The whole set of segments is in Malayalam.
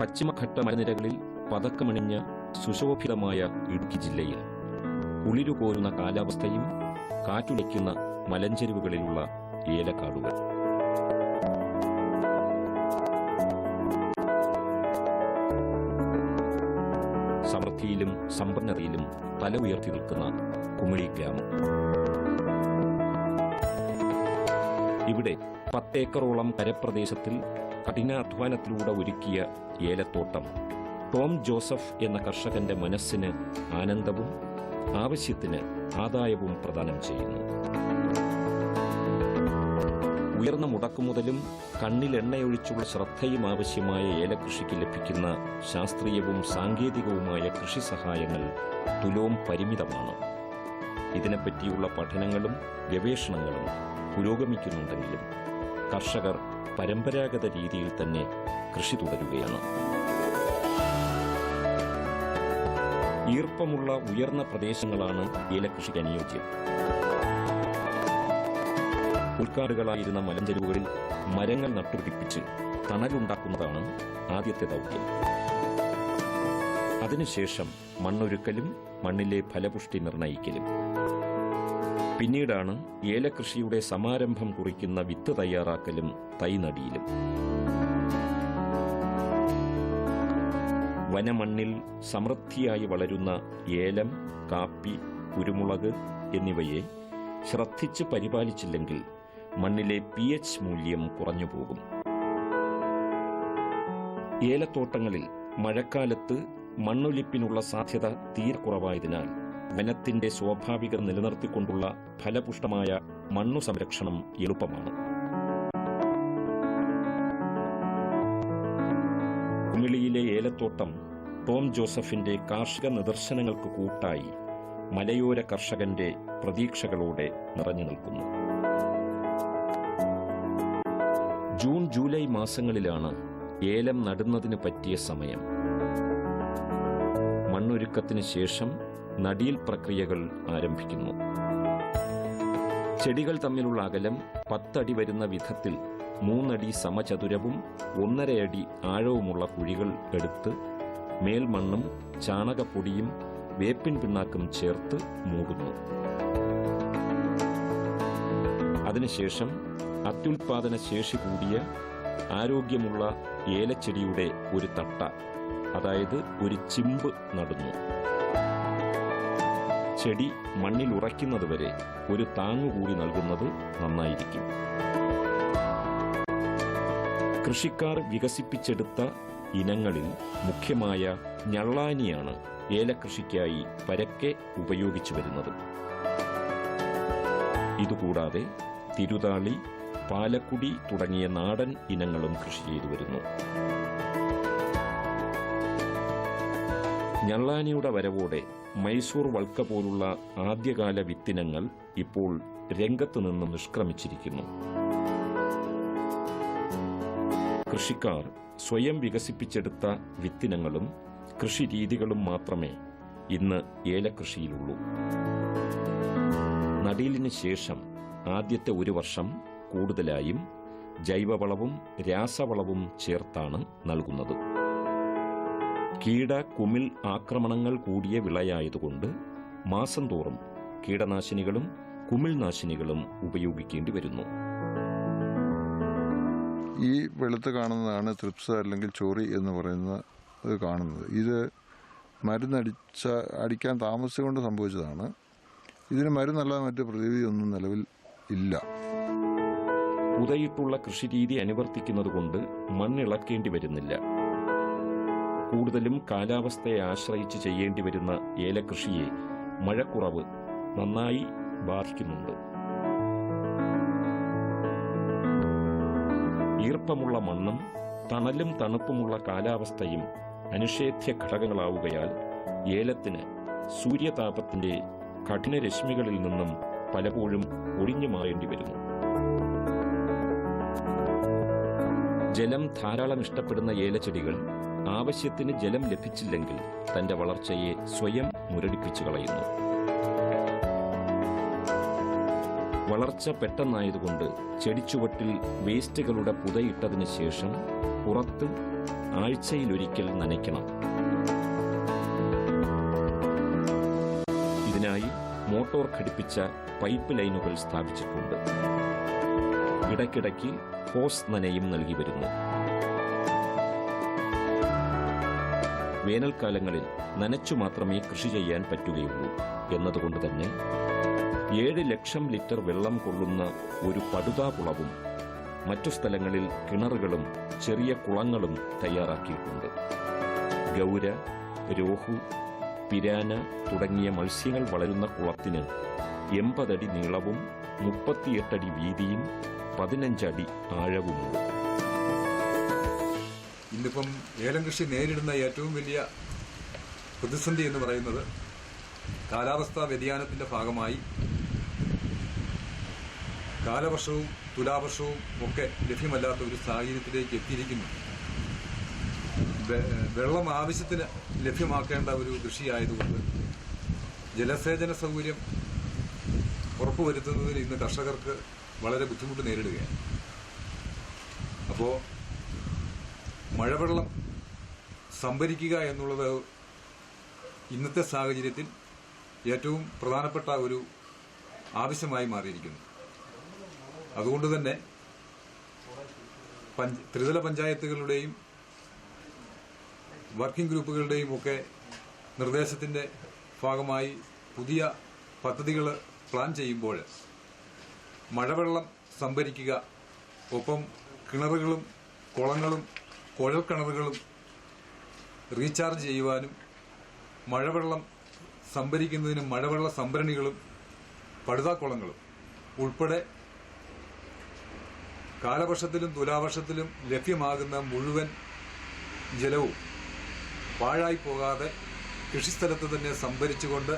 പശ്ചിമഘട്ട മലനിരകളിൽ പതക്കമണിഞ്ഞ സുശോഭിതമായ ഇടുക്കി ജില്ലയിൽ കുളിരുകോരുന്ന കാലാവസ്ഥയും കാറ്റുലയ്ക്കുന്ന മലഞ്ചെരുവുകളിലുള്ള ഏലക്കാടുകൾ. സമൃദ്ധിയിലും സമ്പന്നതയിലും തല ഉയർത്തി നിൽക്കുന്ന കുമിളി ഗ്രാമം. ഇവിടെ 10 ഏക്കറോളം കരപ്രദേശത്തിൽ കഠിനാധ്വാനത്തിലൂടെ ഒരുക്കിയ ഏലത്തോട്ടം ടോം ജോസഫ് എന്ന കർഷകന്റെ മനസ്സിന് ആനന്ദവും ആവശ്യത്തിന് ആദായവും പ്രദാനം ചെയ്യുന്നു. ഉയർന്ന മുടക്കുമുതലും കണ്ണിൽ എണ്ണയൊഴിച്ചുള്ള ശ്രദ്ധയും ആവശ്യമായ ഏലകൃഷിക്ക് ലഭിക്കുന്ന ശാസ്ത്രീയവും സാങ്കേതികവുമായ കൃഷി സഹായങ്ങൾ തുലോം പരിമിതമാണ്. ഇതിനെപ്പറ്റിയുള്ള പഠനങ്ങളും ഗവേഷണങ്ങളും പുരോഗമിക്കുന്നുണ്ടെങ്കിലും കർഷകർ പരമ്പരാഗത രീതിയിൽ തന്നെ കൃഷി തുടരുകയാണ്. ഈർപ്പമുള്ള ഉയർന്ന പ്രദേശങ്ങളാണ് ഏലകൃഷിക്ക് അനുയോജ്യം. ഉൾക്കാടുകളായിരുന്ന മലഞ്ചെരുവുകളിൽ മരങ്ങൾ നട്ടുപിടിപ്പിച്ച് തണലുണ്ടാക്കുന്നതാണ് ആദ്യത്തെ ദൗത്യം. അതിനുശേഷം മണ്ണൊരുക്കലും മണ്ണിലെ ഫലപുഷ്ടി നിർണയിക്കലും. പിന്നീടാണ് ഏലകൃഷിയുടെ സമാരംഭം കുറിക്കുന്ന വിത്ത് തയ്യാറാക്കലും തൈനടിയിലും. വനമണ്ണിൽ സമൃദ്ധിയായി വളരുന്ന ഏലം, കാപ്പി, കുരുമുളക് എന്നിവയെ ശ്രദ്ധിച്ച് പരിപാലിച്ചില്ലെങ്കിൽ മണ്ണിലെ pH മൂല്യം കുറഞ്ഞുപോകും. ഏലത്തോട്ടങ്ങളിൽ മഴക്കാലത്ത് മണ്ണൊലിപ്പിനുള്ള സാധ്യത തീരെ കുറവായതിനാൽ വനത്തിന്റെ സ്വാഭാവിക നിലനിർത്തിക്കൊണ്ടുള്ള ഫലപുഷ്ടമായ മണ്ണു സംരക്ഷണം എളുപ്പമാണ്. കുമിളിയിലെ ഏലത്തോട്ടം ടോം ജോസഫിന്റെ കാർഷിക നിദർശനങ്ങൾക്ക് കൂട്ടായി മലയോര കർഷകന്റെ പ്രതീക്ഷകളോടെ നിറഞ്ഞു നിൽക്കുന്നു. ജൂൺ ജൂലൈ മാസങ്ങളിലാണ് ഏലം നടുന്നതിന് പറ്റിയ സമയം. മണ്ണൊരുക്കത്തിന് ശേഷം നടീൽ പ്രക്രിയകൾ ആരംഭിക്കുന്നു. ചെടികൾ തമ്മിലുള്ള അകലം 10 അടി വരുന്ന വിധത്തിൽ 3 അടി സമചതുരവും 1.5 അടി ആഴവുമുള്ള കുഴികൾ എടുത്ത് മേൽമണ്ണും ചാണകപ്പൊടിയും വേപ്പിൻ പിണ്ണാക്കും ചേർത്ത് മൂടുന്നു. അതിനുശേഷം അത്യുൽപാദന ശേഷി കൂടിയ ആരോഗ്യമുള്ള ഏലച്ചെടിയുടെ ഒരു തട്ട, അതായത് ഒരു ചിമ്പ് നടുന്നു. ചെടി മണ്ണിൽ ഉറയ്ക്കുന്നതുവരെ ഒരു താങ്ങുകൂടി നൽകുന്നത് നന്നായിരിക്കും. കൃഷിക്കാർ വികസിപ്പിച്ചെടുത്ത ഇനങ്ങളിൽ മുഖ്യമായ ഞള്ളാനിയാണ് ഏലകൃഷിക്കായി പരക്കെ ഉപയോഗിച്ചു വരുന്നത്. ഇതുകൂടാതെ തിരുതാളി, പാലക്കുടി തുടങ്ങിയ നാടൻ ഇനങ്ങളും കൃഷി ചെയ്തു വരുന്നു. ഞള്ളാനിയുടെ വരവോടെ മൈസൂർ വൾക്ക പോലുള്ള ആദ്യകാല വിത്തിനങ്ങൾ ഇപ്പോൾ രംഗത്തു നിന്നും നിഷ്ക്രമിച്ചിരിക്കുന്നു. കൃഷിക്കാർ സ്വയം വികസിപ്പിച്ചെടുത്ത വിത്തിനങ്ങളും കൃഷിരീതികളും മാത്രമേ ഇന്ന് ഏലകൃഷിയിലുള്ളൂ. നടീലിന് ശേഷം ആദ്യത്തെ 1 വർഷം കൂടുതലായും ജൈവവളവും രാസവളവും ചേർത്താണ് നൽകുന്നത്. കുമിൾ ആക്രമണങ്ങൾ കൂടിയ വിളയായതുകൊണ്ട് മാസം തോറും കീടനാശിനികളും കുമിൾനാശിനികളും ഉപയോഗിക്കേണ്ടി വരുന്നു. ഈ വെളുത്ത് കാണുന്നതാണ് ത്രിപ്സ് അല്ലെങ്കിൽ ചോറി എന്ന് പറയുന്നത് കാണുന്നത്. ഇത് അടിക്കാൻ താമസിച്ചുകൊണ്ട് സംഭവിച്ചതാണ്. ഇതിന് മരുന്നല്ലാതെ മറ്റ് പ്രതിവിധിയൊന്നും നിലവിൽ ഇല്ല. ഉദയിട്ടുള്ള കൃഷിരീതി അനുവർത്തിക്കുന്നതുകൊണ്ട് മണ്ണിളക്കേണ്ടി വരുന്നില്ല. കൂടുതലും കാലാവസ്ഥയെ ആശ്രയിച്ച് ചെയ്യേണ്ടി വരുന്ന ഏലകൃഷിയെ മഴക്കുറവ് നന്നായി ബാധിക്കുന്നുണ്ട്. ഈർപ്പമുള്ള മണ്ണും തണലും തണുപ്പുമുള്ള കാലാവസ്ഥയും അനിഷേധ്യ ഘടകങ്ങളാവുകയാൽ ഏലത്തിന് സൂര്യതാപത്തിന്റെ കഠിന രശ്മികളിൽ നിന്നും പലപ്പോഴും ഒഴിഞ്ഞു മാറേണ്ടി വരുന്നു. ജലം ധാരാളം ഇഷ്ടപ്പെടുന്ന ഏലച്ചെടികൾ ആവശ്യത്തിന് ജലം ലഭിച്ചില്ലെങ്കിൽ തന്റെ വളർച്ചയെ സ്വയം മുരടിപ്പിച്ചു കളയുന്നു. വളർച്ച പെട്ടെന്നായതുകൊണ്ട് ചെടിച്ചുവട്ടിൽ വേസ്റ്റുകളുടെ പുതയിട്ടതിന് ശേഷം പുറത്ത് ആഴ്ചയിലൊരിക്കൽ നനയ്ക്കണം. ഇതിനായി മോട്ടോർ ഘടിപ്പിച്ച പൈപ്പ് ലൈനുകൾ സ്ഥാപിച്ചിട്ടുണ്ട്. ഇടയ്ക്കിടയ്ക്ക് ഹോസ് നനയും നൽകി വരുന്നു. വേനൽക്കാലങ്ങളിൽ നനച്ചു മാത്രമേ കൃഷി ചെയ്യാൻ പറ്റുകയുള്ളൂ എന്നതുകൊണ്ട് തന്നെ 7 ലക്ഷം ലിറ്റർ വെള്ളം കൊള്ളുന്ന ഒരു പടുതാകുളവും മറ്റു സ്ഥലങ്ങളിൽ കിണറുകളും ചെറിയ കുളങ്ങളും തയ്യാറാക്കിയിട്ടുണ്ട്. ഗൗര, രോഹു, പിരാന തുടങ്ങിയ മത്സ്യങ്ങൾ വളരുന്ന കുളത്തിന് 80 അടി നീളവും 38 അടി വീതിയും 15 അടി ആഴവുമുണ്ട്. ഇന്നിപ്പം ഏലം കൃഷി നേരിടുന്ന ഏറ്റവും വലിയ പ്രതിസന്ധി എന്ന് പറയുന്നത് കാലാവസ്ഥാ വ്യതിയാനത്തിന്റെ ഭാഗമായി കാലവർഷവും തുലാവർഷവും ഒക്കെ ലഭ്യമല്ലാത്ത ഒരു സാഹചര്യത്തിലേക്ക് എത്തിയിരിക്കുന്നു. വെള്ളം ആവശ്യത്തിന് ലഭ്യമാക്കേണ്ട ഒരു കൃഷിയായതുകൊണ്ട് ജലസേചന സൗകര്യം ഉറപ്പുവരുത്തുന്നതിൽ ഇന്ന് കർഷകർക്ക് വളരെ ബുദ്ധിമുട്ട് നേരിടുകയാണ്. അപ്പോൾ മഴവെള്ളം സംഭരിക്കുക എന്നുള്ളത് ഇന്നത്തെ സാഹചര്യത്തിൽ ഏറ്റവും പ്രധാനപ്പെട്ട ഒരു ആവശ്യമായി മാറിയിരിക്കുന്നു. അതുകൊണ്ട് തന്നെ ത്രിതല പഞ്ചായത്തുകളുടെയും വർക്കിംഗ് ഗ്രൂപ്പുകളുടെയും ഒക്കെ നിർദ്ദേശത്തിന്റെ ഭാഗമായി പുതിയ പദ്ധതികൾ പ്ലാൻ ചെയ്യുമ്പോൾ മഴവെള്ളം സംഭരിക്കുക, ഒപ്പം കിണറുകളും കുളങ്ങളും കുഴൽക്കിണറുകളും റീചാർജ് ചെയ്യുവാനും മഴവെള്ളം സംഭരിക്കുന്നതിന് മഴവെള്ള സംഭരണികളും പടുതാക്കുളങ്ങളും ഉൾപ്പെടെ കാലവർഷത്തിലും തുലാവർഷത്തിലും ലഭ്യമാകുന്ന മുഴുവൻ ജലവും പാഴായി പോകാതെ കൃഷിസ്ഥലത്ത് തന്നെ സംഭരിച്ചുകൊണ്ട്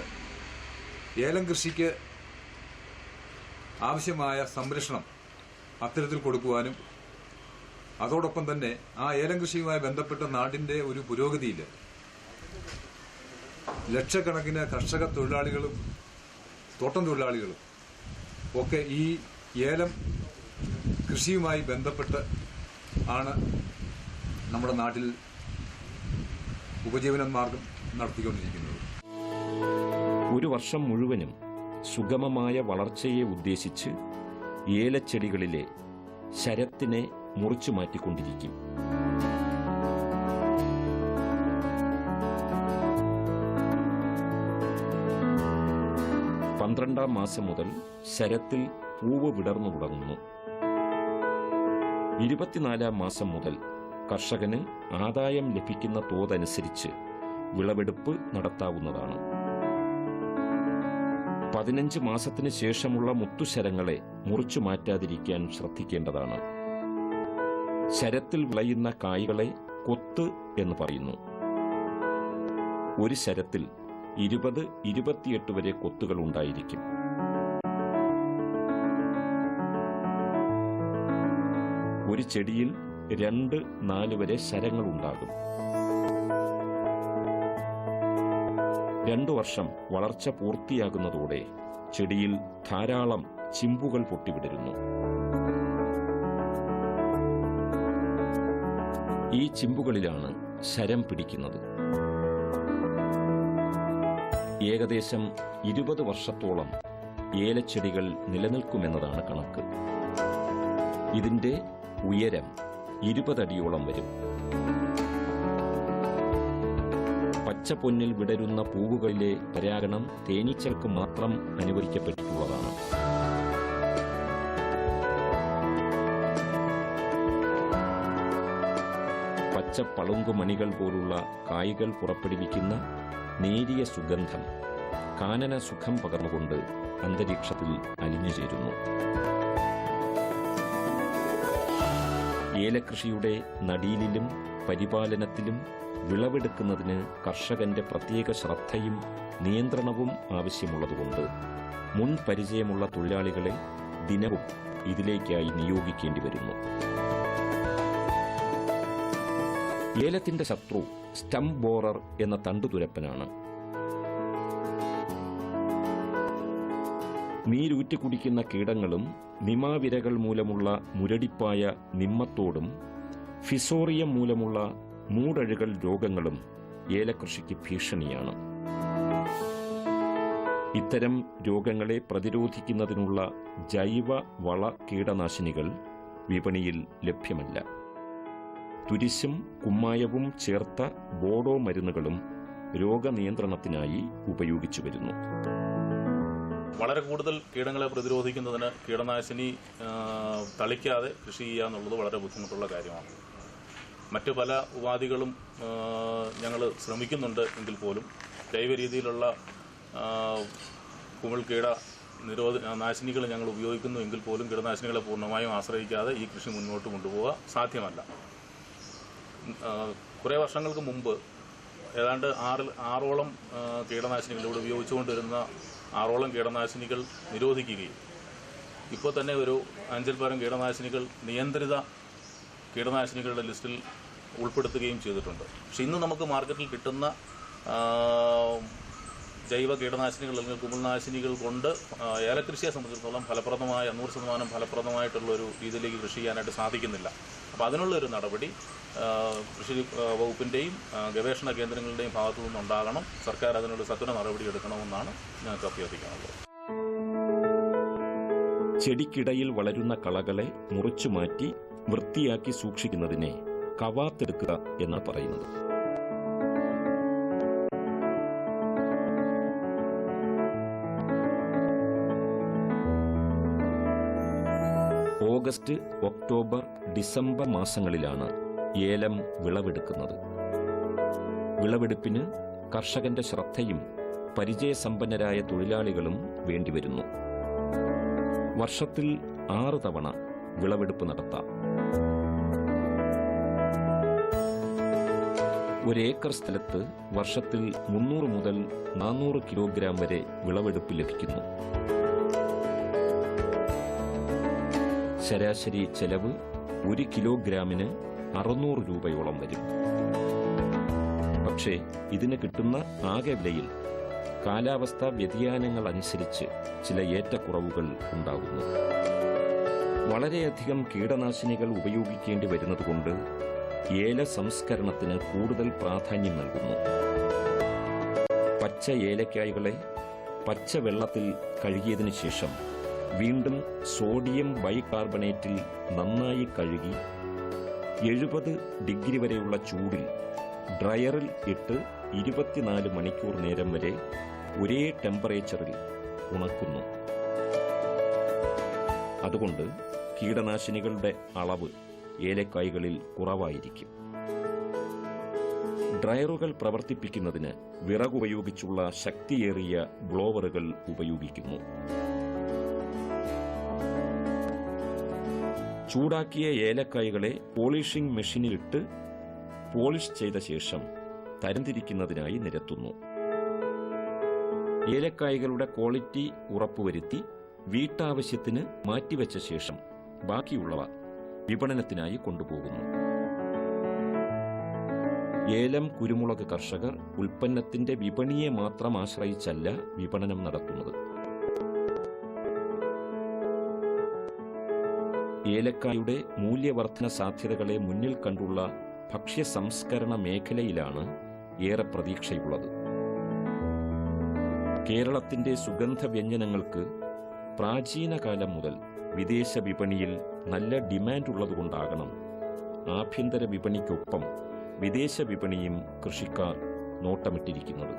ഏലം കൃഷിക്ക് ആവശ്യമായ സംരക്ഷണം അത്തരത്തിൽ കൊടുക്കുവാനും അതോടൊപ്പം തന്നെ ആ ഏലം കൃഷിയുമായി ബന്ധപ്പെട്ട നാടിന്റെ ഒരു പുരോഗതിയിൽ ലക്ഷക്കണക്കിന് കർഷക തൊഴിലാളികളും തോട്ടം തൊഴിലാളികളും ഒക്കെ ഈ ഏലം കൃഷിയുമായി ബന്ധപ്പെട്ട് ആണ് നമ്മുടെ നാട്ടിൽ ഉപജീവന മാർഗം നടത്തിക്കൊണ്ടിരിക്കുന്നത്. ഒരു വർഷം മുഴുവനും സുഗമമായ വളർച്ചയെ ഉദ്ദേശിച്ച് ഏലച്ചെടികളിലെ ശരത്തിനെ മുറിച്ചു മാറ്റിക്കൊണ്ടിരിക്കും. പന്ത്രണ്ടാം മാസം മുതൽ ശരത്തിൽ പൂവ് വിടർന്നു തുടങ്ങുന്നു. 24 മാസം മുതൽ കർഷകന് ആദായം ലഭിക്കുന്ന തോതനുസരിച്ച് വിളവെടുപ്പ് നടത്താവുന്നതാണ്. 15 മാസത്തിന് ശേഷമുള്ള മുത്തുശരങ്ങളെ മുറിച്ചു മാറ്റാതിരിക്കാൻ ശ്രദ്ധിക്കേണ്ടതാണ്. ശരത്തിൽ വിളയുന്ന കായ്കളെ കൊത്ത് എന്ന് പറയുന്നു. ഒരു ശരത്തിൽ 20-28 വരെ കൊത്തുകൾ ഉണ്ടായിരിക്കും. ഒരു ചെടിയിൽ 2-4 വരെ ശരങ്ങളുണ്ടാകും. 2 വർഷം വളർച്ച പൂർത്തിയാകുന്നതോടെ ചെടിയിൽ ധാരാളം ചിമ്പുകൾ പൊട്ടിവിടരുന്നു. ഈ ചിമ്പുകളിലാണ് ശരം പിടിക്കുന്നത്. ഏകദേശം 20 വർഷത്തോളം ഏലച്ചെടികൾ നിലനിൽക്കുമെന്നതാണ് കണക്ക്. ഇതിന്റെ ഉയരം 20 അടിയോളം വരും. പച്ചപ്പൊന്നിൽ വിടരുന്ന പൂവുകളിലെ പരാഗണം തേനീച്ചകൾക്ക് മാത്രം അനുവദിക്കപ്പെട്ടിട്ടുള്ളതാണ്. പച്ചപ്പളുങ്കുമണികൾ പോലുള്ള കായ്കൾ പുറപ്പെടുവിക്കുന്ന നേരിയ സുഗന്ധം കാനന സുഖം പകർന്നുകൊണ്ട് അന്തരീക്ഷത്തിൽ അലിഞ്ഞുചേരുന്നു. ഏലകൃഷിയുടെ നടീലിലും പരിപാലനത്തിലും വിളവെടുക്കുന്നതിന് കർഷകന്റെ പ്രത്യേക ശ്രദ്ധയും നിയന്ത്രണവും ആവശ്യമുള്ളതുകൊണ്ട് മുൻ പരിചയമുള്ള തൊഴിലാളികളെ ദിനവും ഇതിലേക്കായി നിയോഗിക്കേണ്ടി വരുന്നു. ഏലത്തിന്റെ ശത്രു സ്റ്റംപ് ബോറർ എന്ന തണ്ടുതുരപ്പനാണ്. നീരൂറ്റി കുടിക്കുന്ന കീടങ്ങളും നിമാവിരകൾ മൂലമുള്ള മുരടിപ്പായ നിമ്മത്തോടും ഫിസോറിയം മൂലമുള്ള മൂടഴുകൽ രോഗങ്ങളും ഏലകൃഷിക്ക് ഭീഷണിയാണ്. ഇത്തരം രോഗങ്ങളെ പ്രതിരോധിക്കുന്നതിനുള്ള ജൈവ വള കീടനാശിനികൾ വിപണിയിൽ ലഭ്യമല്ല. തുരിശും കുമ്മായവും ചേർത്ത ബോഡോ മരുന്നുകളും രോഗനിയന്ത്രണത്തിനായി ഉപയോഗിച്ചു വരുന്നു. വളരെ കൂടുതൽ കീടങ്ങളെ പ്രതിരോധിക്കുന്നതിന് കീടനാശിനി തളിക്കാതെ കൃഷി ചെയ്യുക എന്നുള്ളത് വളരെ ബുദ്ധിമുട്ടുള്ള കാര്യമാണ്. മറ്റു പല ഉപാധികളും ഞങ്ങൾ ശ്രമിക്കുന്നുണ്ട് എങ്കിൽ പോലും ജൈവ രീതിയിലുള്ള കുമിൾ കീട നാശിനികൾ ഞങ്ങൾ ഉപയോഗിക്കുന്നു എങ്കിൽ പോലും കീടനാശിനികളെ പൂർണ്ണമായും ആശ്രയിക്കാതെ ഈ കൃഷി മുന്നോട്ട് കൊണ്ടുപോവുക സാധ്യമല്ല. കുറേ വർഷങ്ങൾക്ക് മുമ്പ് ഏതാണ്ട് ആറോളം കീടനാശിനികൾ ഇവിടെ ഉപയോഗിച്ചുകൊണ്ടിരുന്ന 6ഓളം കീടനാശിനികൾ നിരോധിക്കുകയും ഇപ്പോൾ തന്നെ ഒരു 5-ൽ പരം കീടനാശിനികൾ നിയന്ത്രിത കീടനാശിനികളുടെ ലിസ്റ്റിൽ ഉൾപ്പെടുത്തുകയും ചെയ്തിട്ടുണ്ട്. പക്ഷെ ഇന്ന് നമുക്ക് മാർക്കറ്റിൽ കിട്ടുന്ന ജൈവ കീടനാശിനികൾ അല്ലെങ്കിൽ കുമിൾനാശിനികൾ കൊണ്ട് ഏലകൃഷിയെ സംബന്ധിച്ചിടത്തോളം ഫലപ്രദമായ 100% ഫലപ്രദമായിട്ടുള്ളൊരു രീതിയിലേക്ക് കൃഷി ചെയ്യാനായിട്ട് സാധിക്കുന്നില്ല. അപ്പോൾ അതിനുള്ളൊരു നടപടി കൃഷി വകുപ്പിൻ്റെയും ഗവേഷണ കേന്ദ്രങ്ങളുടെയും ഭാഗത്തു നിന്നുണ്ടാകണം. സർക്കാർ അതിനൊരു സത്വര നടപടി എടുക്കണമെന്നാണ് ഞങ്ങൾക്ക് അഭ്യർത്ഥിക്കാനുള്ളത്. ചെടിക്കിടയിൽ വളരുന്ന കളകളെ മുറിച്ചു മാറ്റി വൃത്തിയാക്കി സൂക്ഷിക്കുന്നതിനെ കവാത്തെടുക്കുക എന്നാണ് പറയുന്നത്. ഓഗസ്റ്റ്, ഒക്ടോബർ, ഡിസംബർ മാസങ്ങളിലാണ് ഏലം വിളവെടുക്കുന്നത്. വിളവെടുപ്പിന് കർഷകന്റെ ശ്രദ്ധയും പരിചയസമ്പന്നരായ തൊഴിലാളികളും വേണ്ടിവരുന്നു. വർഷത്തിൽ 6 തവണ വിളവെടുപ്പ് നടത്താം. 1 ഏക്കർ സ്ഥലത്ത് വർഷത്തിൽ 300 മുതൽ 400 കിലോഗ്രാം വരെ വിളവെടുപ്പ് ലഭിക്കുന്നു. ശരാശരി ചെലവ് 1 കിലോഗ്രാമിന് 600 രൂപയോളം വരും. പക്ഷേ ഇതിന് കിട്ടുന്ന ആകെ വിലയിൽ കാലാവസ്ഥാ വ്യതിയാനങ്ങൾ അനുസരിച്ച് ചില ഏറ്റക്കുറവുകൾ ഉണ്ടാകുന്നു. വളരെയധികം കീടനാശിനികൾ ഉപയോഗിക്കേണ്ടി വരുന്നതുകൊണ്ട് ഏല സംസ്കരണത്തിന് കൂടുതൽ പ്രാധാന്യം നൽകുന്നു. പച്ച ഏലക്കായ്കളെ പച്ച വെള്ളത്തിൽ കഴുകിയതിനു ശേഷം വീണ്ടും സോഡിയം ബൈകാർബണേറ്റിൽ നന്നായി കഴുകി 70 ഡിഗ്രി വരെയുള്ള ചൂടിൽ ഡ്രയറിൽ ഇട്ട് 24 മണിക്കൂർ നേരം വരെ ഒരേ ടെമ്പറേച്ചറിൽ ഉണക്കുന്നു. അതുകൊണ്ട് കീടനാശിനികളുടെ അളവ് ഏലക്കായ്കളിൽ കുറവായിരിക്കും. ഡ്രയറുകൾ പ്രവർത്തിപ്പിക്കുന്നതിന് വിറകുപയോഗിച്ചുള്ള ശക്തിയേറിയ ബ്ലോവറുകൾ ഉപയോഗിക്കുന്നു. ചൂടാക്കിയ ഏലക്കായ്കളെ പോളിഷിംഗ് മെഷീനിലിട്ട് പോളിഷ് ചെയ്ത ശേഷം തരംതിരിക്കുന്നതിനായി നിരത്തുന്നു. ഏലക്കായ്കളുടെ ക്വാളിറ്റി ഉറപ്പുവരുത്തി വീട്ടാവശ്യത്തിന് മാറ്റിവെച്ച ശേഷം ബാക്കിയുള്ളവ വിപണനത്തിനായി കൊണ്ടുപോകുന്നു. ഏലം, കുരുമുളക് കർഷകർ ഉൽപ്പന്നത്തിന്റെ വിപണിയെ മാത്രം ആശ്രയിച്ചല്ല വിപണനം നടത്തുന്നത്. ഏലക്കായുടെ മൂല്യവർദ്ധന സാധ്യതകളെ മുന്നിൽ കണ്ടുള്ള ഭക്ഷ്യ സംസ്കരണ മേഖലയിലാണ് ഏറെ പ്രതീക്ഷയുള്ളത്. കേരളത്തിന്റെ സുഗന്ധ വ്യഞ്ജനങ്ങൾക്ക് പ്രാചീനകാലം മുതൽ വിദേശ വിപണിയിൽ നല്ല ഡിമാൻഡ് ഉള്ളതുകൊണ്ടാകണം ആഭ്യന്തര വിപണിക്കൊപ്പം വിദേശ വിപണിയും കൃഷിക്കാർ നോട്ടമിട്ടിരിക്കുന്നത്.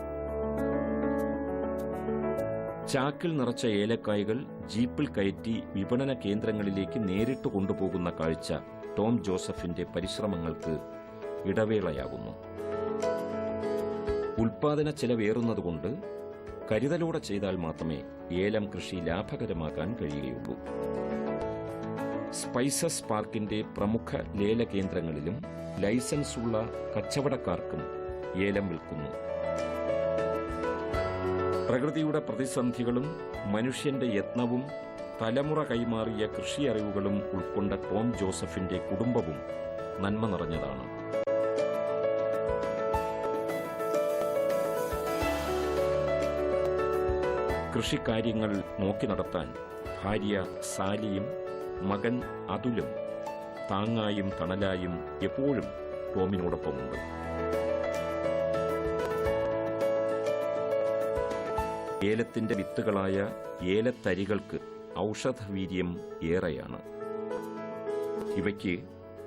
ചാക്കിൽ നിറച്ച ഏലക്കായ്കൾ ജീപ്പിൽ കയറ്റി വിപണന കേന്ദ്രങ്ങളിലേക്ക് നേരിട്ട് കൊണ്ടുപോകുന്ന കാഴ്ച ടോം ജോസഫിന്റെ പരിശ്രമങ്ങൾക്ക് ഇടവേളയാകുന്നു. ഉൽപാദന ചെലവേറുന്നതുകൊണ്ട് കരുതലോടെ ചെയ്താൽ മാത്രമേ ഏലം കൃഷി ലാഭകരമാക്കാൻ കഴിയുകയുള്ളൂ. സ്പൈസസ് പാർക്കിന്റെ പ്രമുഖ ലേല കേന്ദ്രങ്ങളിലും ലൈസൻസുള്ള കച്ചവടക്കാർക്കും ഏലം വിൽക്കുന്നു. പ്രകൃതിയുടെ പ്രതിസന്ധികളും മനുഷ്യന്റെ യത്നവും തലമുറ കൈമാറിയ കൃഷി അറിവുകളും ഉൾക്കൊണ്ട ടോം ജോസഫിന്റെ കുടുംബവും നന്മ നിറഞ്ഞതാണ്. കൃഷിക്കാര്യങ്ങൾ നോക്കി നടത്താൻ ഭാര്യ സാലിയും മകൻ അതുലും താങ്ങായും തണലായും എപ്പോഴും ടോമിനോടൊപ്പമുണ്ട്. ഏലത്തിന്റെ വിത്തുകളായ ഏലത്തരികൾക്ക് ഔഷധവീര്യം ഏറെയാണ്. ഇവയ്ക്ക്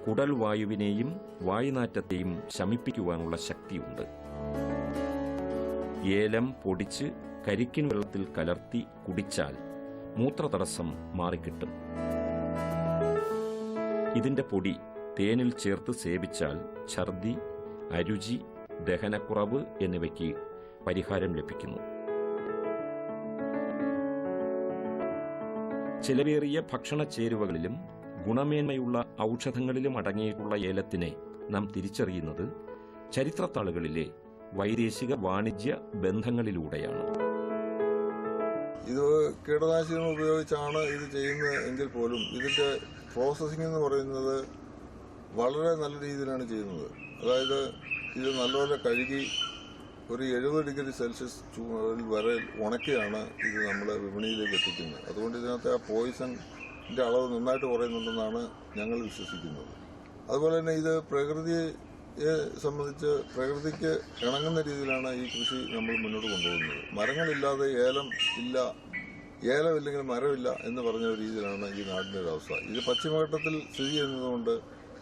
കുടൽ വായുവിനെയും വായുനാറ്റത്തെയും ശമിപ്പിക്കുവാനുള്ള ശക്തിയുണ്ട്. ഏലം പൊടിച്ച് കരിക്കിൻ വെള്ളത്തിൽ കലർത്തി കുടിച്ചാൽ മൂത്രതടസ്സം മാറിക്കിട്ടും. ഇതിന്റെ പൊടി തേനിൽ ചേർത്ത് സേവിച്ചാൽ ഛർദി, അരുചി, ദഹനക്കുറവ് എന്നിവയ്ക്ക് പരിഹാരം ലഭിക്കുന്നു. ചിലവേറിയ ഭക്ഷണ ചേരുവകളിലും ഗുണമേന്മയുള്ള ഔഷധങ്ങളിലും അടങ്ങിയിട്ടുള്ള ഏലത്തിനെ നാം തിരിച്ചറിയുന്നത് ചരിത്രത്താളുകളിലെ വൈദേശിക വാണിജ്യ ബന്ധങ്ങളിലൂടെയാണ്. ഇത് കീടനാശിനികൾ ഉപയോഗിച്ചാണ് ഇത് ചെയ്യുന്നത് എങ്കിൽ പോലും ഇതിന്റെ പ്രോസസ്സിംഗ് എന്ന് പറയുന്നത് വളരെ നല്ല രീതിയിലാണ് ചെയ്യുന്നത്. അതായത് ഇത് നല്ലപോലെ കഴുകി ഒരു 70 ഡിഗ്രി സെൽഷ്യസ് വരെ ഉണക്കിയാണ് ഇത് നമ്മൾ വിപണിയിലേക്ക് എത്തിക്കുന്നത്. അതുകൊണ്ട് ഇതിനകത്ത് ആ പോയിസണിന്റെ അളവ് നന്നായിട്ട് കുറയുന്നുണ്ടെന്നാണ് ഞങ്ങൾ വിശ്വസിക്കുന്നത്. അതുപോലെ തന്നെ ഇത് പ്രകൃതിയെ സംബന്ധിച്ച് പ്രകൃതിക്ക് ഇണങ്ങുന്ന രീതിയിലാണ് ഈ കൃഷി നമ്മൾ മുന്നോട്ട് കൊണ്ടുപോകുന്നത്. മരങ്ങളില്ലാതെ ഏലം ഇല്ല, ഏലമില്ലെങ്കിൽ മരമില്ല എന്ന് പറഞ്ഞ ഒരു രീതിയിലാണ് ഈ നാടിന്റെ ഒരു അവസ്ഥ. ഇത് പശ്ചിമഘട്ടത്തിൽ സ്ഥിതി ചെയ്യുന്നതുകൊണ്ട്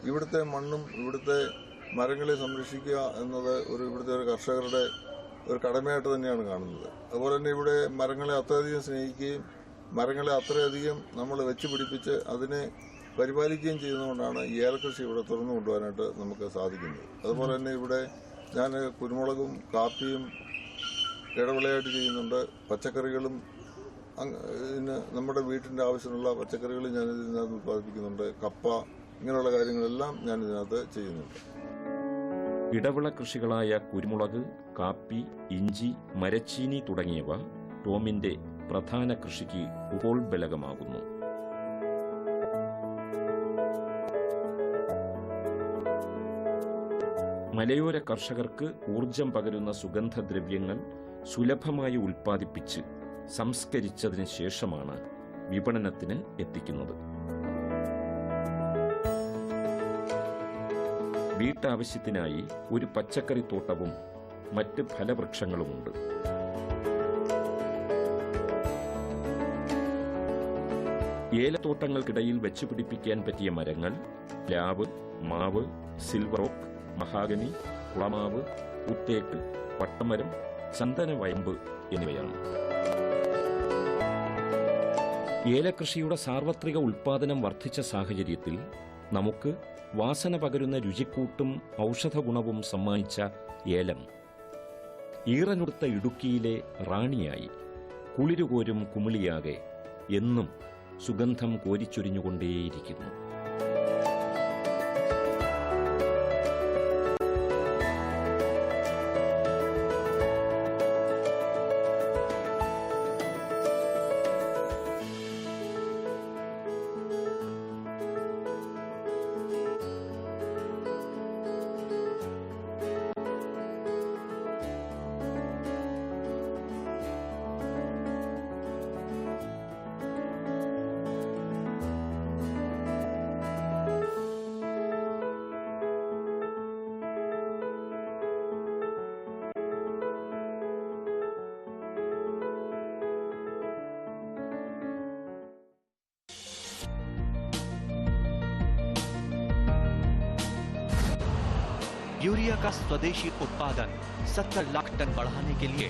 ഇവിടുത്തെ മണ്ണും ഇവിടുത്തെ മരങ്ങളെ സംരക്ഷിക്കുക എന്നത് ഇവിടുത്തെ ഒരു കർഷകരുടെ ഒരു കടമയായിട്ട് തന്നെയാണ് കാണുന്നത്. അതുപോലെ തന്നെ ഇവിടെ മരങ്ങളെ അത്രയധികം സ്നേഹിക്കുകയും മരങ്ങളെ അത്രയധികം നമ്മൾ വെച്ച് പിടിപ്പിച്ച് അതിനെ പരിപാലിക്കുകയും ചെയ്യുന്നതുകൊണ്ടാണ് ഈ ഏലകൃഷി ഇവിടെ തുറന്നു കൊണ്ടുപോകാനായിട്ട് നമുക്ക് സാധിക്കുന്നത്. അതുപോലെ തന്നെ ഇവിടെ ഞാൻ കുരുമുളകും കാപ്പിയും ഇടവിളയായിട്ട് ചെയ്യുന്നുണ്ട്. പച്ചക്കറികളും നമ്മുടെ വീട്ടിന്റെ ആവശ്യമുള്ള പച്ചക്കറികൾ ഞാൻ ഇതിനകത്ത് ഉത്പാദിപ്പിക്കുന്നുണ്ട്. കപ്പ, ഇങ്ങനെയുള്ള കാര്യങ്ങളെല്ലാം ഞാൻ ഇതിനകത്ത് ചെയ്യുന്നുണ്ട്. ഇടവിള കൃഷികളായ കുരുമുളക്, കാപ്പി, ഇഞ്ചി, മരച്ചീനി തുടങ്ങിയവ ടോമിന്റെ പ്രധാന കൃഷിക്ക് ഉപോത്ബലകമാകുന്നു. മലയോര കർഷകർക്ക് ഊർജം പകരുന്ന സുഗന്ധദ്രവ്യങ്ങൾ സുലഭമായി ഉൽപ്പാദിപ്പിച്ച് സംസ്കരിച്ചതിന് ശേഷമാണ് വിപണനത്തിന് എത്തിക്കുന്നത്. വീട്ടാവശ്യത്തിനായി ഒരു പച്ചക്കറിത്തോട്ടവും മറ്റ് ഫലവൃക്ഷങ്ങളുമുണ്ട്. ഏലത്തോട്ടങ്ങൾക്കിടയിൽ വെച്ചുപിടിപ്പിക്കാൻ പറ്റിയ മരങ്ങൾ പ്ലാവ്, മാവ്, സിൽവർ ഓക്ക്, മഹാഗനി, കുളമാവ്, ഉത്തേക്ക്, പട്ടമരം, ചന്ദനവയമ്പ് എന്നിവയാണ്. ഏലകൃഷിയുടെ സാർവത്രിക ഉൽപാദനം വർദ്ധിച്ച സാഹചര്യത്തിൽ നമുക്ക് വാസന പകരുന്ന രുചിക്കൂട്ടും ഔഷധഗുണവും സമ്മാനിച്ച ഏലം ഈറനുടുത്ത ഇടുക്കിയിലെ റാണിയായി കുളിരുകോരും കുമിളിയാകെ എന്നും സുഗന്ധം കോരിച്ചൊരിഞ്ഞുകൊണ്ടേയിരിക്കുന്നു. यूरिया का स्वदेशी उत्पादन 70 लाख टन बढ़ाने के लिए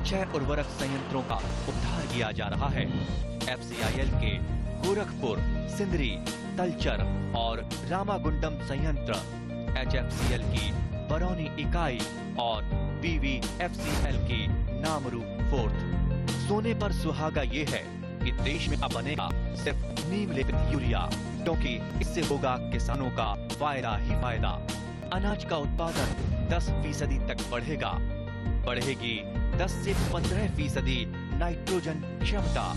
6 उर्वरक संयंत्रों का उद्धार किया जा रहा है। FCIL के गोरखपुर, सिंदरी, तलचर और रामागुंडम संयंत्र, HFCL की बरौनी इकाई और BVFCL की नामरू फोर्थ। सोने पर सुहागा ये है कि देश में अब बनेगा सिर्फ नीम लेपित यूरिया, क्योंकि इससे होगा किसानों का फायदा ही फायदा। अनाज का उत्पादन 10% तक बढ़ेगा। बढ़ेगी 10 से 15% नाइट्रोजन क्षमता।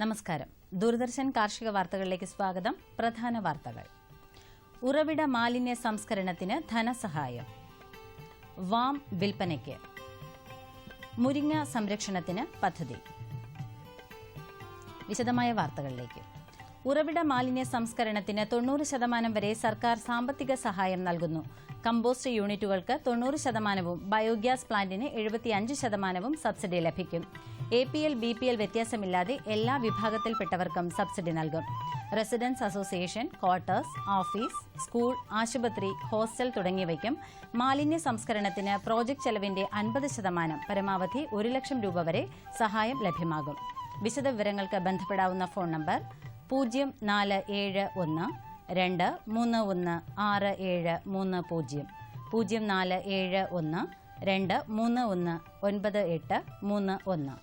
നമസ്കാരം. ദൂരദർശൻ കാർഷിക വാർത്തകളിലേക്ക് സ്വാഗതം. പ്രധാന വാർത്തകൾ. ഉറവിട മാലിന്യ സംസ്കരണത്തിന് ധനസഹായം. വാം വിൽപ്പനയ്ക്ക്. മുരിങ്ങ സംരക്ഷണത്തിന് പദ്ധതി. വിശദമായ വാർത്തകളിലേക്ക്. ഉറവിട മാലിന്യ സംസ്കരണത്തിന് 90% വരെ സർക്കാർ സാമ്പത്തിക സഹായം നൽകുന്നു. കമ്പോസ്റ്റ് യൂണിറ്റുകൾക്ക് 90%, ബയോഗ്യാസ് പ്ലാന്റിന് 75% സബ്സിഡി ലഭിക്കും. APL, BPL വ്യത്യാസമില്ലാതെ എല്ലാ വിഭാഗത്തിൽപ്പെട്ടവർക്കും സബ്സിഡി നൽകും. Residence association, quarters, office, school, ആശുപത്രി, ഹോസ്റ്റൽ തുടങ്ങിയവയ്ക്കും മാലിന്യ സംസ്കരണത്തിന് പ്രോജക്ട് ചെലവിന്റെ 50%, പരമാവധി 1 ലക്ഷം രൂപ വരെ സഹായം ലഭ്യമാകും. വിശദ വിവരങ്ങൾക്ക് ബന്ധപ്പെടാവുന്ന ഫോൺ നമ്പർ 0471 231 6730, 0471 231 9831.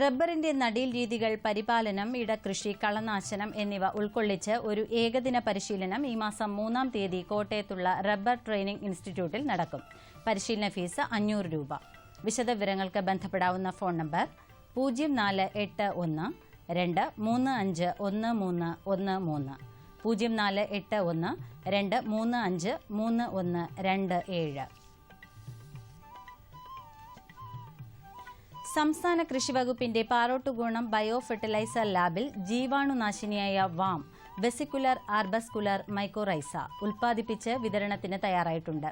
റബ്ബറിന്റെ നടീൽ രീതികൾ, പരിപാലനം, ഇടകൃഷി, കളനാശനം എന്നിവ ഉൾക്കൊള്ളിച്ച് ഒരു ഏകദിന പരിശീലനം ഈ മാസം 3-ാം തീയതി കോട്ടയത്തുള്ള റബ്ബർ ട്രെയിനിംഗ് ഇൻസ്റ്റിറ്റ്യൂട്ടിൽ നടക്കും. പരിശീലന ഫീസ് 500 രൂപ. വിശദ വിവരങ്ങൾക്ക് ബന്ധപ്പെടാവുന്ന ഫോൺ നമ്പർ 0481 235 1313, 0481 235 3127. സംസ്ഥാന കൃഷിവകുപ്പിന്റെ പാറോട്ടുകോണം ബയോ ഫെർട്ടിലൈസർ ലാബിൽ ജീവാണുനാശിനിയായ വാം വെസിക്കുലർ ആർബസ്കുലർ മൈക്കോറൈസ ഉൽപ്പാദിപ്പിച്ച് വിതരണത്തിന് തയ്യാറായിട്ടുണ്ട്.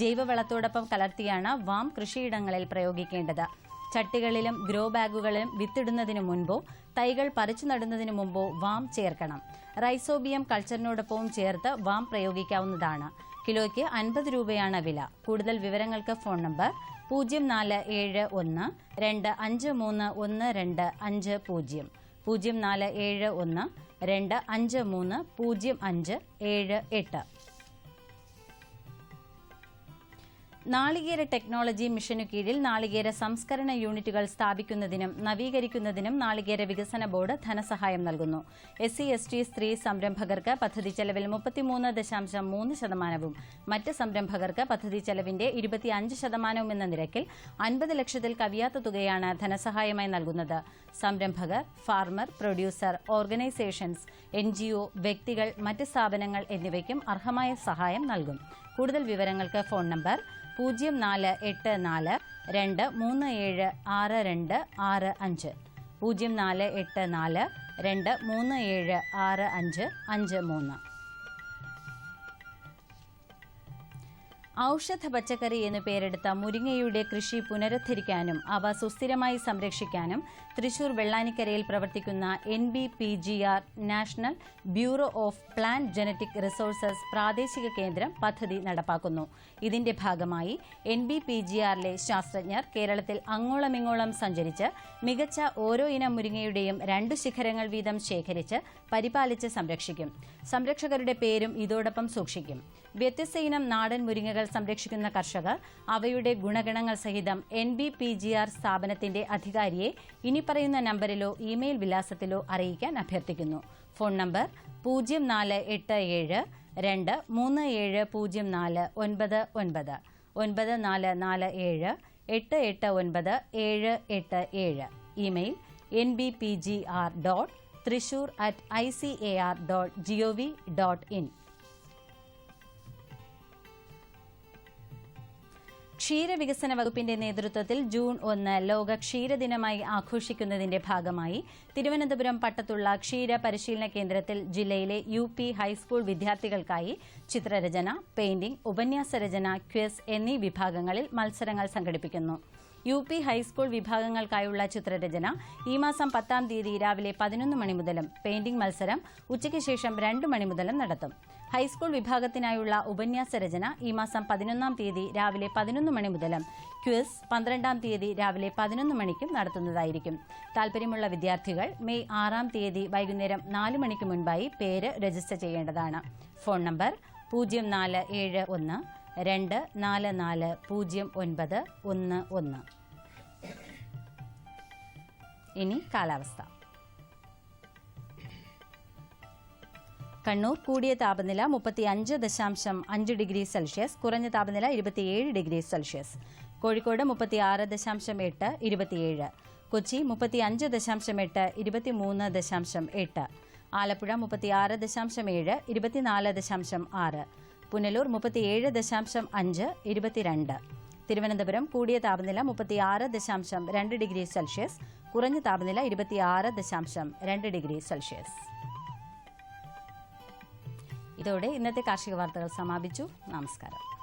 ജൈവവളത്തോടൊപ്പം കലർത്തിയാണ് വാം കൃഷിയിടങ്ങളിൽ പ്രയോഗിക്കേണ്ടത്. ചട്ടികളിലും ഗ്രോ ബാഗുകളിലും വിത്തിടുന്നതിനു മുൻപോ തൈകൾ പറിച്ചു നടുന്നതിനു മുമ്പോ വാം ചേർക്കണം. റൈസോബിയം കൾച്ചറിനോടൊപ്പവും ചേർത്ത് വാം പ്രയോഗിക്കാവുന്നതാണ്. കിലോയ്ക്ക് 50 രൂപയാണ് വില. കൂടുതൽ വിവരങ്ങൾക്ക് ഫോൺ നമ്പർ 0471 2531250, 0471 2530578. നാളികേര ടെക്നോളജി മിഷനു കീഴിൽ നാളികേര സംസ്കരണ യൂണിറ്റുകൾ സ്ഥാപിക്കുന്നതിനും നവീകരിക്കുന്നതിനും നാളികേര വികസന ബോർഡ് ധനസഹായം നൽകുന്നു. SC/ST സ്ത്രീ സംരംഭകർക്ക് പദ്ധതി ചെലവിൽ 33.3%, മറ്റ് സംരംഭകർക്ക് പദ്ധതി ചെലവിന്റെ 25% എന്ന നിരക്കിൽ 50 ലക്ഷത്തിൽ കവിയാത്ത തുകയാണ് ധനസഹായമായി നൽകുന്നത്. സംരംഭകർ, ഫാർമർ, പ്രൊഡ്യൂസർ, ഓർഗനൈസേഷൻസ്, NGO, വ്യക്തികൾ, മറ്റ് സ്ഥാപനങ്ങൾ എന്നിവയ്ക്കും അർഹമായ സഹായം നൽകും. കൂടുതൽ വിവരങ്ങൾക്ക് ഫോൺ നമ്പർ 0484 237 6265, 0484 237 6553. ഔഷധ പച്ചക്കറി എന്നു പേരെടുത്ത മുരിങ്ങയുടെ കൃഷി പുനരുദ്ധരിക്കാനും അവ സുസ്ഥിരമായി സംരക്ഷിക്കാനും തൃശൂർ വെള്ളാനിക്കരയിൽ പ്രവർത്തിക്കുന്ന NBPGR national bureau of plant genetic resources പ്രാദേശിക കേന്ദ്രം പദ്ധതി നടപ്പാക്കുന്നു. ഇതിന്റെ ഭാഗമായി NBPGRലെ ശാസ്ത്രജ്ഞർ കേരളത്തിൽ അങ്ങോളമിങ്ങോളം സഞ്ചരിച്ച് മികച്ച ഓരോ ഇനം മുരിങ്ങയുടെയും 2 ശിഖരങ്ങൾ വീതം ശേഖരിച്ച് പരിപാലിച്ച് സംരക്ഷിക്കും. സംരക്ഷകരുടെ പേരും ഇതോടൊപ്പം സൂക്ഷിക്കും. വ്യത്യസ്ത ഇനം നാടൻ മുരിങ്ങകൾ സംരക്ഷിക്കുന്ന കർഷകർ അവയുടെ ഗുണഗണങ്ങൾ സഹിതം NBPGR സ്ഥാപനത്തിന്റെ അധികാരിയെ ഇനിപ്പറയുന്ന നമ്പരിലോ ഇമെയിൽ വിലാസത്തിലോ അറിയിക്കാൻ അഭ്യർത്ഥിക്കുന്നു. Phone number 0487 2370499, 9447 889787. Email nbpgr.thrissur@icar.gov.in. ക്ഷീരവികസന വകുപ്പിന്റെ നേതൃത്വത്തിൽ ജൂൺ 1 ലോക ക്ഷീരദിനമായി ആഘോഷിക്കുന്നതിന്റെ ഭാഗമായി തിരുവനന്തപുരം പട്ടത്തുള്ള ക്ഷീര പരിശീലന കേന്ദ്രത്തിൽ ജില്ലയിലെ UP ഹൈസ്കൂൾ വിദ്യാർത്ഥികൾക്കായി ചിത്രരചന, പെയിന്റിംഗ്, ഉപന്യാസരചന, ക്വിസ് എന്നീ വിഭാഗങ്ങളിൽ മത്സരങ്ങൾ സംഘടിപ്പിക്കുന്നു. UP ഹൈസ്കൂൾ വിഭാഗങ്ങൾക്കായുള്ള ചിത്രരചന ഈ മാസം 10-ാം തീയതി രാവിലെ 11 മണി മുതലും പെയിന്റിംഗ് മത്സരം ഉച്ചയ്ക്ക് ശേഷം 2 മണി മുതലും നടത്തും. ഹൈസ്കൂൾ വിഭാഗത്തിനായുള്ള ഉപന്യാസരചന ഈ മാസം 11-ാം തീയതി രാവിലെ 11 മണി മുതലും ക്വിസ് 12-ാം തീയതി രാവിലെ 11 മണിക്കും നടത്തുന്നതായിരിക്കും. താൽപര്യമുള്ള വിദ്യാർത്ഥികൾ മെയ് 6-ാം തീയതി വൈകുന്നേരം 4 മണിക്ക് മുൻപായി പേര് രജിസ്റ്റർ ചെയ്യേണ്ടതാണ്. Phone number 0471 2440911. ഇനി കാലാവസ്ഥ. കണ്ണൂർ കൂടിയ താപനില 35.5 ഡിഗ്രി സെൽഷ്യസ്, കുറഞ്ഞ താപനില 27 ഡിഗ്രി സെൽഷ്യസ്. കോഴിക്കോട് 36.8 27, കൊച്ചി 35.8 23.8, ആലപ്പുഴ 36.7 24.6, പുനലൂർ 37.5 22, തിരുവനന്തപുരം കൂടിയ താപനില 36.2 ഡിഗ്രി സെൽഷ്യസ്, കുറഞ്ഞ താപനില 26.2 ഡിഗ്രി സെൽഷ്യസ്. ഇതോടെ ഇന്നത്തെ കാർഷിക വാർത്തകൾ സമാപിച്ചു. നമസ്കാരം.